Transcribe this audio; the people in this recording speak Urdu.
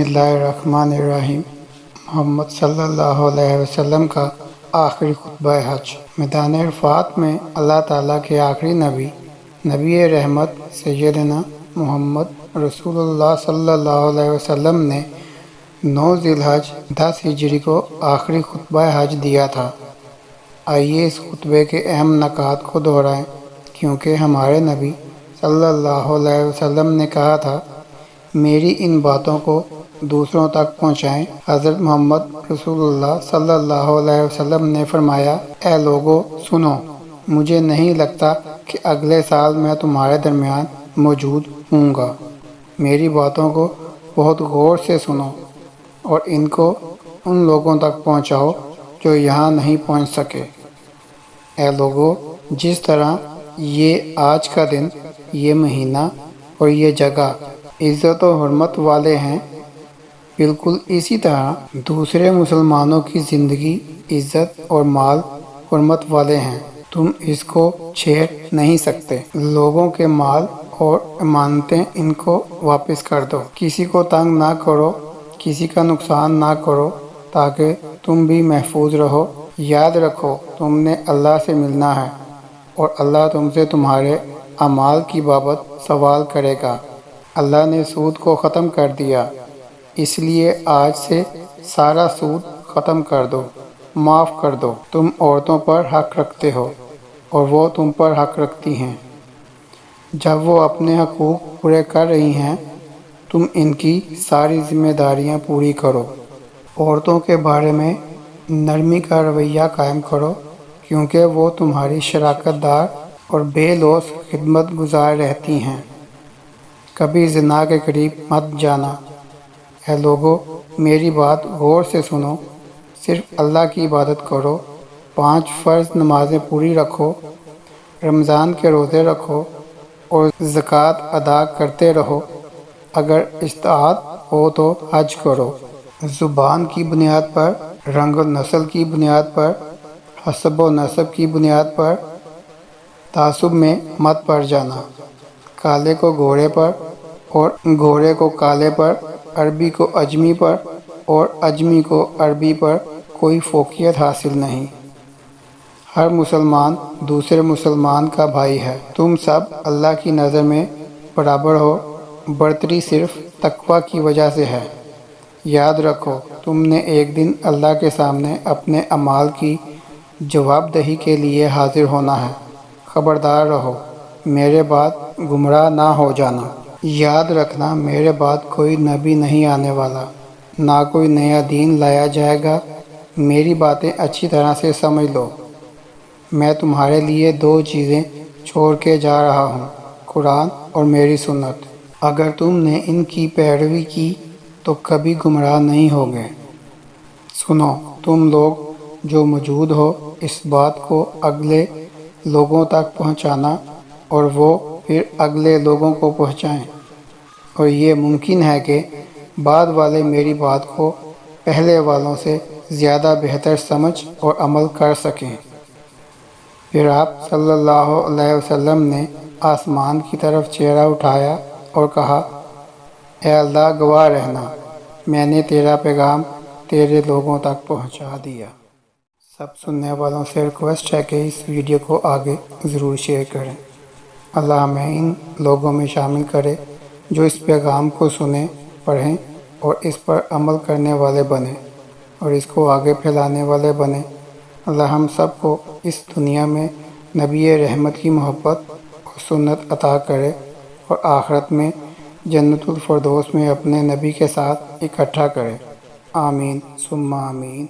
اللہ الرحمن الرحیم۔ محمد صلی اللہ علیہ وسلم کا آخری خطبہ حج۔ میدان عرفات میں اللہ تعالیٰ کے آخری نبی رحمت سیدنا محمد رسول اللہ صلی اللہ علیہ وسلم نے 9 ذی الحج 10 ہجری کو آخری خطبہ حج دیا تھا۔ آئیے اس خطبے کے اہم نکات کو دہرائیں، کیونکہ ہمارے نبی صلی اللہ علیہ وسلم نے کہا تھا، میری ان باتوں کو دوسروں تک پہنچائیں۔ حضرت محمد رسول اللہ صلی اللہ علیہ وسلم نے فرمایا، اے لوگو سنو، مجھے نہیں لگتا کہ اگلے سال میں تمہارے درمیان موجود ہوں گا۔ میری باتوں کو بہت غور سے سنو اور ان کو ان لوگوں تک پہنچاؤ جو یہاں نہیں پہنچ سکے۔ اے لوگو، جس طرح یہ آج کا دن، یہ مہینہ اور یہ جگہ عزت و حرمت والے ہیں، بالکل اسی طرح دوسرے مسلمانوں کی زندگی، عزت اور مال حرمت والے ہیں۔ تم اس کو چھیڑ نہیں سکتے۔ لوگوں کے مال اور امانتیں ان کو واپس کر دو۔ کسی کو تنگ نہ کرو، کسی کا نقصان نہ کرو، تاکہ تم بھی محفوظ رہو۔ یاد رکھو، تم نے اللہ سے ملنا ہے اور اللہ تم سے تمہارے اعمال کی بابت سوال کرے گا۔ اللہ نے سود کو ختم کر دیا، اس لیے آج سے سارا سود ختم کر دو، معاف کر دو۔ تم عورتوں پر حق رکھتے ہو اور وہ تم پر حق رکھتی ہیں۔ جب وہ اپنے حقوق پورے کر رہی ہیں، تم ان کی ساری ذمہ داریاں پوری کرو۔ عورتوں کے بارے میں نرمی کا رویہ قائم کرو، کیونکہ وہ تمہاری شراکت دار اور بے لوث خدمت گزار رہتی ہیں۔ کبھی زنا کے قریب مت جانا۔ اے لوگو، میری بات غور سے سنو، صرف اللہ کی عبادت کرو، 5 فرض نمازیں پوری رکھو، رمضان کے روزے رکھو اور زکوٰۃ ادا کرتے رہو۔ اگر استطاعت ہو تو حج کرو۔ زبان کی بنیاد پر، رنگ و نسل کی بنیاد پر، حسب و نسب کی بنیاد پر تعصب میں مت پڑ جانا۔ کالے کو گھوڑے پر اور گھوڑے کو کالے پر، عربی کو اجمی پر اور اجمی کو عربی پر کوئی فوقیت حاصل نہیں۔ ہر مسلمان دوسرے مسلمان کا بھائی ہے۔ تم سب اللہ کی نظر میں برابر ہو، برتری صرف تقویٰ کی وجہ سے ہے۔ یاد رکھو، تم نے ایک دن اللہ کے سامنے اپنے اعمال کی جواب دہی کے لیے حاضر ہونا ہے۔ خبردار رہو، میرے بعد گمراہ نہ ہو جانا۔ یاد رکھنا، میرے بعد کوئی نبی نہیں آنے والا، نہ کوئی نیا دین لایا جائے گا۔ میری باتیں اچھی طرح سے سمجھ لو۔ میں تمہارے لیے 2 چیزیں چھوڑ کے جا رہا ہوں، قرآن اور میری سنت۔ اگر تم نے ان کی پیروی کی تو کبھی گمراہ نہیں ہوگے۔ سنو، تم لوگ جو موجود ہو، اس بات کو اگلے لوگوں تک پہنچانا اور وہ پھر اگلے لوگوں کو پہنچائیں، اور یہ ممکن ہے کہ بعد والے میری بات کو پہلے والوں سے زیادہ بہتر سمجھ اور عمل کر سکیں۔ پھر آپ صلی اللہ علیہ وسلم نے آسمان کی طرف چہرہ اٹھایا اور کہا، اے اللہ، گواہ رہنا، میں نے تیرا پیغام تیرے لوگوں تک پہنچا دیا۔ سب سننے والوں سے ریکویسٹ ہے کہ اس ویڈیو کو آگے ضرور شیئر کریں۔ اللہ ہمیں ان لوگوں میں شامل کرے جو اس پیغام کو سنیں، پڑھیں اور اس پر عمل کرنے والے بنیں اور اس کو آگے پھیلانے والے بنیں۔ اللہ ہم سب کو اس دنیا میں نبی رحمت کی محبت اور سنت عطا کرے اور آخرت میں جنت الفردوس میں اپنے نبی کے ساتھ اکٹھا کرے۔ آمین ثم آمین۔